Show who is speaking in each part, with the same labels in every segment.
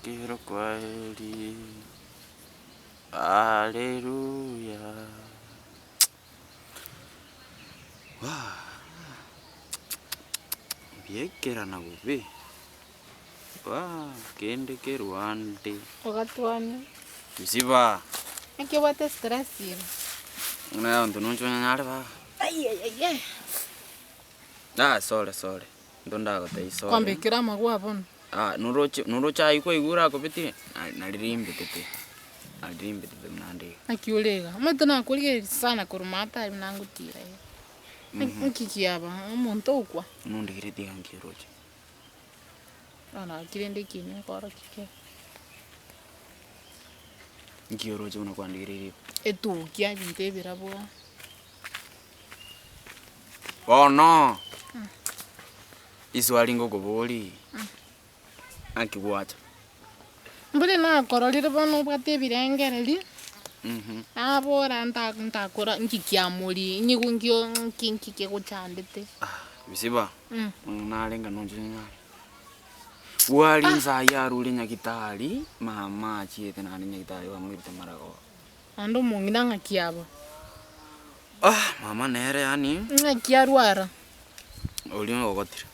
Speaker 1: Quiero kweli. Haleluya. Wow. Biekera na gobe. Wow, kende keruande.
Speaker 2: Ogatwoni.
Speaker 1: Ebisiba.
Speaker 2: Ake wate stress here.
Speaker 1: Una ndo nuncho nyale ba.
Speaker 2: Ay.
Speaker 1: Sorry. Ndonda gote sorry.
Speaker 2: Kwambe kira magwa bono.
Speaker 1: Nurocha iko igura ko biti. Nalirimbe tete. Nalirimbe tete mnande.
Speaker 2: Akiulega. Mata na kulige sana kurumata mnangutira. Nkikiaba umuntu ukwa.
Speaker 1: Nundikire diangiroje.
Speaker 2: Ana kirende kinyo kora kike.
Speaker 1: Nkiroje unakwandikire.
Speaker 2: Etu kya binte birabwa.
Speaker 1: Oh no. Iswalingo goboli. Akiwacha.
Speaker 2: Mbule na korolire bono bwate birengereri. Abora ntakora nkikiamuri nyigungyo nkinkike guchandete.
Speaker 1: Ebisiba. Nalenga nonje nyanya. Wali nzaya ruli nyakitali mama chiete nani nyakitali wa mwirite marago.
Speaker 2: Ando Mong'ina ngakiaba.
Speaker 1: Mama nere yani.
Speaker 2: Ngakiarwara.
Speaker 1: Olio ogotire.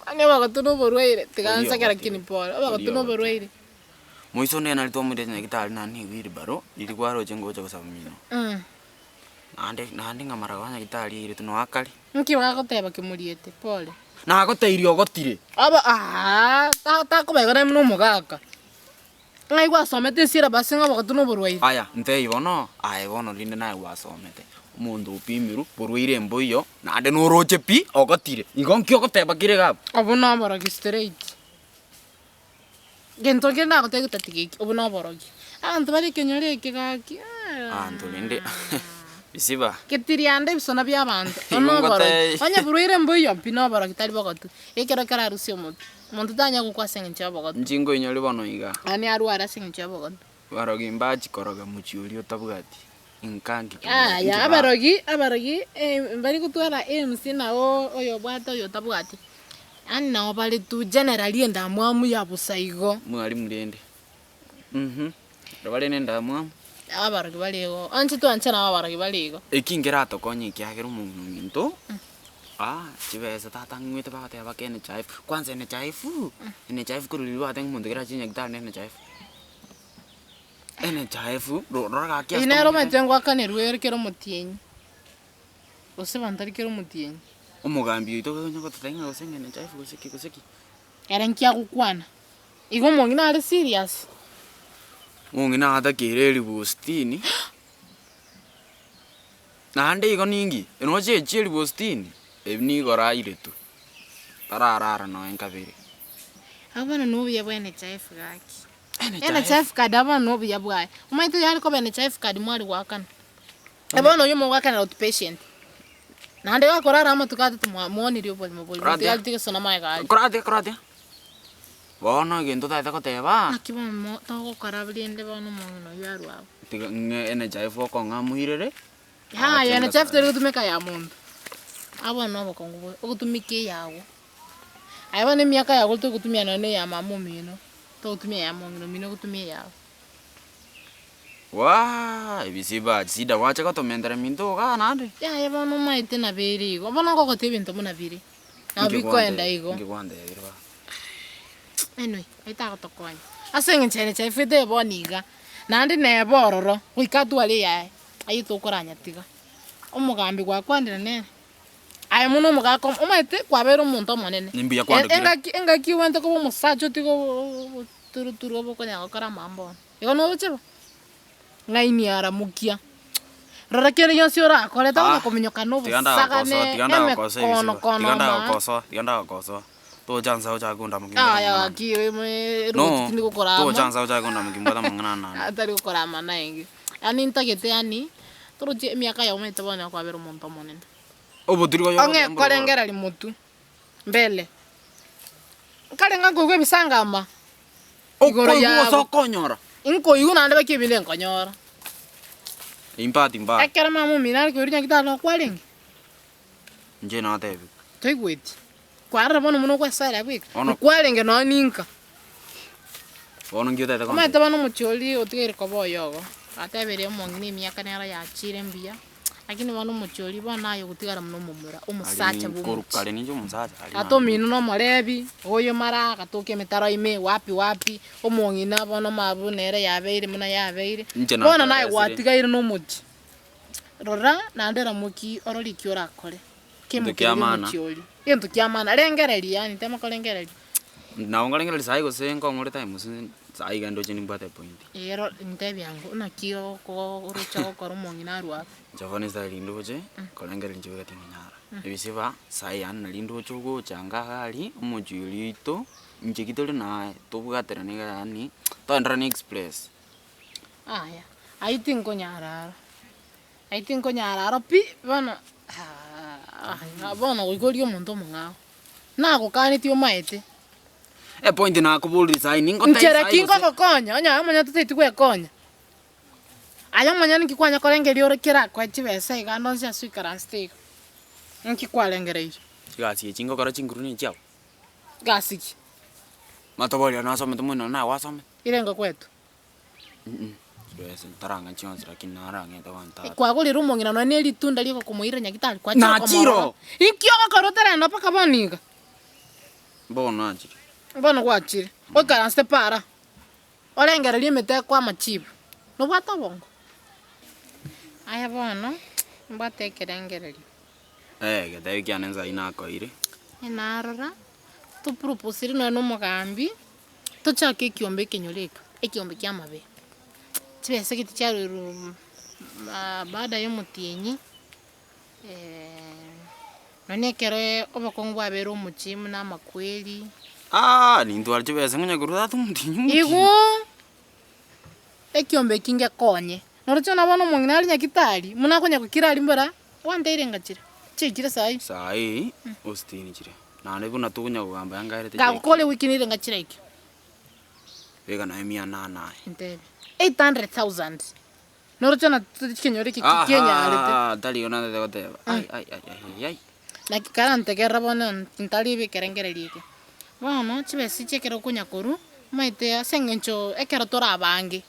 Speaker 2: Ane bagatuno borweire tiganza kera kinipora bagatuno borweire.
Speaker 1: Moiso ne nalito mwirite nyakitali nani wiribaro ilikwaro chengocha kusabamino. Nande ngamarago nyakitali ire tuno akali.
Speaker 2: Nkiwa goteba kimuriete pole.
Speaker 1: Na goteiri ogotire.
Speaker 2: Ta kubegora mno mugaka. Ngai gwasomete sira basinga bagatuno borweire.
Speaker 1: Aya ntei bono linde nae gwasomete. Mundu upimiru borweire mboyo nande noroche pi ogotire. Ingonki ogoteba kire gabo.
Speaker 2: Obuna borogi straight. Gento kenda gotega tatigiki obuna borogi. Antu bari kenyore kigaki.
Speaker 1: Antu linde. Ebisiba.
Speaker 2: Ketiriande bisona by'abantu. Ono borogi. Onya borweire mboyo pino borogi tali bagatu. Ekero kararusi omuntu. Muntu tanya gukwa Senge cyabagatu.
Speaker 1: Njingo inyori bono iga.
Speaker 2: Ani arwara Senge cyabagatu.
Speaker 1: Barogi mbaji koroga muchiuri otabwati. Inkangi.
Speaker 2: Ya abarogi bari kutwara MC na oyo bwata oyo tabwati. Ani na bali tu generally ndamwamu ya busaigo.
Speaker 1: Mwali murende. Robale nenda mwamu.
Speaker 2: Abarogi baligo. Anchi tu anchana abarogi baligo.
Speaker 1: Ekingera tokonye kyagero umuntu. Chibesa tata ngwete ba teba kene chaifu. Kwanza ene chaifu. Ene chaifu kurulwa teng mundu kera chinya kitane ene chaifu. Ene chaifu roraga kya.
Speaker 2: Inero matengwa kanerwe kero mutienyi. Ose bantari kero mutienyi.
Speaker 1: Omugambi ito nyako tatenga osenge ene chaifu kuseki.
Speaker 2: Era nkia gukwana. Igo Mong'ina ari serious.
Speaker 1: Mong'ina ata kireli bustini. Nande igo ningi. Enoche cheli bustini. Ebni gora iretu. Tararara no enkabiri.
Speaker 2: Abana no bya ene chaifu gaki. Ene chaifu kadaba no bya bwa. Umaito yari ko ene chaifu kadi mwari wakana. Ebono yomo wakana outpatient. Nande wakorara amatukate tumwoni ryo boli moboli. Yali tike sona mai gali.
Speaker 1: Korate. Bono gento taita koteba.
Speaker 2: Akiba mo to karablinde bono mono yarwa.
Speaker 1: Tiga ene chaifu ko ngamuhirere.
Speaker 2: Ene chaifu tere kutumeka ya mundu. Abana bakongo okutumike yawo. Ayabane miaka yawo to kutumia none ya mamu mino. To kutumia ya mamu mino kutumia yawo.
Speaker 1: Ebisiba sida wacha ko to mendere minto ga nande.
Speaker 2: Yabano maite na beri. Abana ko kote binto muna biri. Na biko enda igo.
Speaker 1: Ngikwanda yirwa.
Speaker 2: Enoi, aita ko tokonya. Asenge chene chefete boniga. Nande ne bororo. Kuikatu ali yae. Ayito koranya tiga. Omugambi gwa kwandira ne. Ai muno mugako umaite kwabera umuntu omonene.
Speaker 1: Nimbiya kwandira.
Speaker 2: Engaki wente ko musacho tigo turu boko nya gukora mambo. Igo no bucheba. Ngaini ara mukia. Rora kere yonsi ora koleta ko minyoka no busagane.
Speaker 1: Tiganda koso. To jansa uja gunda mugimba.
Speaker 2: Ya kiwe me ruti ndiko kora.
Speaker 1: To jansa uja gunda mugimba Mong'ina na.
Speaker 2: Atari ko kora mana ingi. Ani ntagete ani. Toro je miaka ya umaite bana kwabera umuntu omonene.
Speaker 1: Oboturi ko
Speaker 2: onge kolengera limutu mbele kalenga ko bisangama igoro ya
Speaker 1: sokonyora
Speaker 2: inko yuna ndebe kibile nkonyora
Speaker 1: impati mba
Speaker 2: akera mamu minari ko rinya kitalo kwalenge
Speaker 1: nje na tebi
Speaker 2: tegweti kwara bono muno kwa sala bwika kwalenge no ninka
Speaker 1: bono ngyo tete
Speaker 2: kama tabano mucholi otigere ko boyogo atebere Mong'ina emyaka nera yachire mbia lakini bano mucholi bana yo gutigara muno mumura umusacha
Speaker 1: bumu kale ninjo umusacha
Speaker 2: ato minu no morebi oyo mara katoke metaro ime wapi Mong'ina bono mabu nere yabeire muna yabeire bona naye watigaire no muti rora nandera muki orori kiora kore mucholi yento kiamana rengereri yani tema kolengereri
Speaker 1: na ongalengereri sai go sengo ngore time sai gando chini mbate point
Speaker 2: ero ntebi yangu na kio ko urucha ko Mong'ina arwa
Speaker 1: Javani sai lindo je kolengereri njiwe tinyara Ebisiba sai an lindo chogo changa gali omojuli to njikitole na tobugatera ni gani to entrani express
Speaker 2: aya I think konyara pi bana bona goikorio muntu mungao na go kanitio maete
Speaker 1: point na kubuli sai ningo tai
Speaker 2: sai kingo kokonya onya amanya tuteti kwekonya aya manya nikikwanya kolengeri ore kira kwa chibesa igando cia swikara steak nkikwalengere
Speaker 1: gasi chingo kora chinguru ni chao
Speaker 2: gasiki
Speaker 1: matoboli na asome tumuno na wasome
Speaker 2: irenga kwetu
Speaker 1: Yes, taranga chionzi lakini naranga ntawanta.
Speaker 2: Kwa guli Mong'ina no neli tunda liko kumuira nyakitali kwa
Speaker 1: chiro. Na chiro.
Speaker 2: Ikyo korotera no paka boniga.
Speaker 1: Bono achiri.
Speaker 2: Bono kwa achiri. Okara stepara. Olengera limete kwa machibu. No bwata bongo. Aya bono mbate kerengereri.
Speaker 1: Gete kyanenza inako ire.
Speaker 2: Enarora. Tu propose no mugambi. Tuchake kiombe kenyoleka. Ekiombe kyamabe. Chibese kiti charuru baada yo mutienyi none kere obakongo abero muchimu na makweli
Speaker 1: ni ndwara chibese ngunya kuruda tu mutinyi
Speaker 2: igo ekiombe kinge konye norocho na bono Mong'ina ali nyakitali muna konya kukirali mbora wande irenga chire chikire sai ostini chire na nebuna tunya kugamba yangaire ga kole wiki irenga chire iki
Speaker 1: vega na emia nana
Speaker 2: ndebe 800,000 norocho na tukinyore kikenya alete
Speaker 1: dali ona de goteba ai
Speaker 2: na kikarante kerabona ntali bikerengererike bono chibesi chekero kunya koru maite sengencho ekero tora abange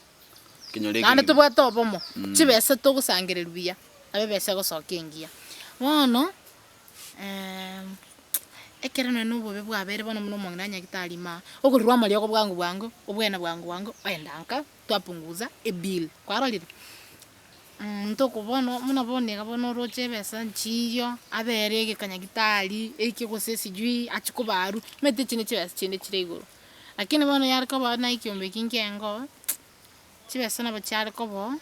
Speaker 1: kinyore
Speaker 2: nande tubwato bomo chibese togusangireruya abebese gosokengia bono ekero no bobe bwabere bono muno Mong'ina nyakitali ma okurwa mali yako bwangu obwena bwangu endanka twapunguza ebill kwarolire ntoko bono muna boneka bono roche besa nchiyo abere gekanyagitali ekigosesi jui achikubaru mete chine chibesa chine chiregoro lakini bono yariko bana ikiombe kingengo chibesa na bachari ko bo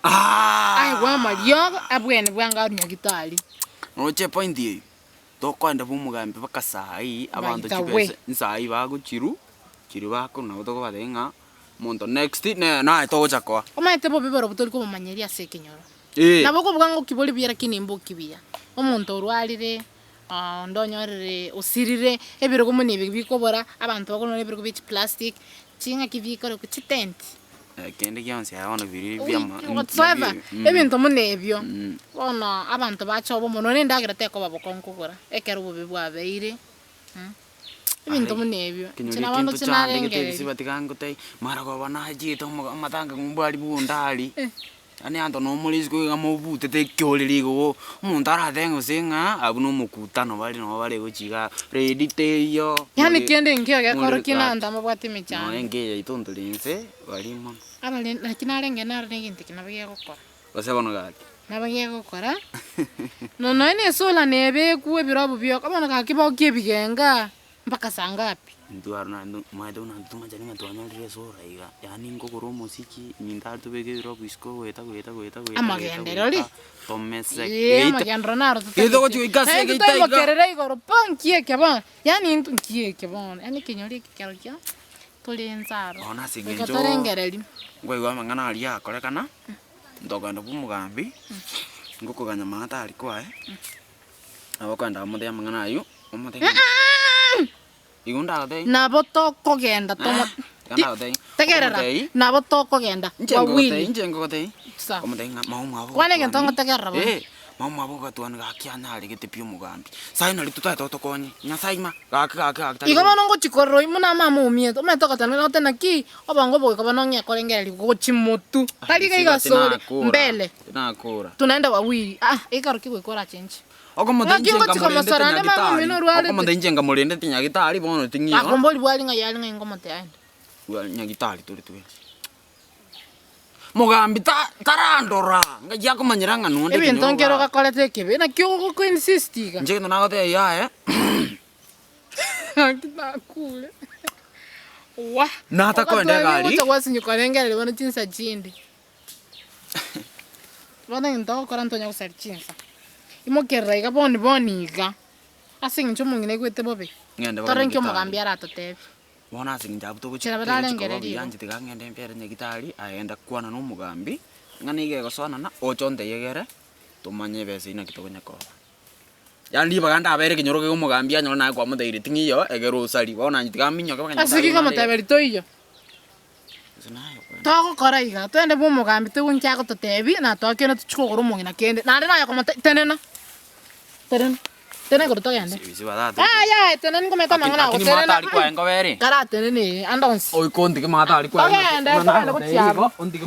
Speaker 2: ai wa mariyo abwene bwanga nyagitali
Speaker 1: roche point yi to kwanda bumugambe bakasai abantu chibesa nsai bago chiru bako na utoko badenga Monto next na itoja kwa.
Speaker 2: Omaite bo bibero butori ko manyeria sekenyoro. Nabo ko bwango kiboli biyara kinimbo kibiya. Omuntu orwalire ndonyorere osirire ebiro ko munebe bikobora abantu bakono ebiro ko bichi plastic chinga kibikoro ku tent.
Speaker 1: Kende kyanse yabona biri byama.
Speaker 2: Whatsoever ebintu munebyo. Bona abantu bacho bo mono nendagira teko babokonko kora. Ekero bo bibwabeire. Ibintu munebyo
Speaker 1: kinabano kinarengere sibatikango tai mara ko bana jito matanga ngumbali bundali ani anto no muliziko ngamobute te kyolirigo umuntu aratengo singa abuno mukutano bali no bale gochiga ready teyo
Speaker 2: yani kende ngio gakoro kinanda mabwati michana
Speaker 1: no ngeye itondo linse bali mo
Speaker 2: abale nakinarenge narenginti kinabagiye gukora
Speaker 1: base bono gati
Speaker 2: nabagiye gukora no ine sola nebe kuwe birobu byo kabona kakibaho kibigenga mpaka sangapi
Speaker 1: nduarna maado na tuma jani ngatwanya reso raiga yani ngokoro musiki mindar tubege ro bisko weta
Speaker 2: amagenderoli
Speaker 1: tomese
Speaker 2: magendronaro
Speaker 1: tuto ko ikase ke itai
Speaker 2: kerere igoro pankie kebon yani nkie kebon yani kinyori kikalkia tulenzaro
Speaker 1: ona sigenjo
Speaker 2: torengereli
Speaker 1: ngwe mangana ali akorekana ndoganda bumugambi ngokoganya mata ali kwae Abakwenda amuthia mang'ana ayu. Umuthia. Igunda gatei.
Speaker 2: Nabo tokogenda tomo. Tegerera. Nabo tokogenda. Wawili.
Speaker 1: Injengo gatei.
Speaker 2: Sa.
Speaker 1: Umuthia mauma abo.
Speaker 2: Kwane gentongo tegerera bo.
Speaker 1: Mauma abo Ogatwoni gakiana ari gitepio mugambi. Sai no litutai totokonye. Nyasaima gaka.
Speaker 2: Igo bono ngochikoro imuna mama umieto. Umetoka tana tena ki obango boy kobono nge korengeri gochimotu. Tali ga sore mbele.
Speaker 1: Nakura.
Speaker 2: Tunaenda wawili. Ikaro kigwe kora change.
Speaker 1: Okomonde njenga mulende tinya gitari bono tingi.
Speaker 2: Akomboli bwali nga yali nga ingomote aenda.
Speaker 1: Nya gitari tuli tuwe. Mugambi tarandora nga yakumanyira nga nonde.
Speaker 2: Ebintu ngero gakolete kibe na kyo ko insistiga.
Speaker 1: Nje ndo nagote ya
Speaker 2: Kitakule. Wa.
Speaker 1: Nata kwende gari.
Speaker 2: Uta wasinyo korengeri bono chinsa chindi. Bono ndo korantonya kusari chinsa. Imokerra iga boniga asincho mungine kwete bobe torenkyo mugambi aratotebi
Speaker 1: bona asinja buto
Speaker 2: Chira bararengererio.
Speaker 1: yanje tigangende mpere nyagitari aenda kwana no mugambi ngani ige gosona na ochonde yegere tumanye bese ina kitogonya ko yandi baganda abere kinyoro ke mugambi anyo na kwa mutheire tingiyo egero usali bona nyitigaminyo ke baganya
Speaker 2: asiki kama taberi toiyo Toko kora iga twende bo mugambi tuguncha ko totebi na tokeno tuchukogoro Mong'ina kende nande nayo kama tenena Tenen ko to gende.
Speaker 1: Ebisiba date.
Speaker 2: Ya, tenen ko meta mangana ko
Speaker 1: tenen.
Speaker 2: tenen.
Speaker 1: Mata kwa engo veri.
Speaker 2: Kara tenen ni andons.
Speaker 1: Oi konti ke mata kwa.
Speaker 2: Gende ko chiabo.
Speaker 1: Onti ke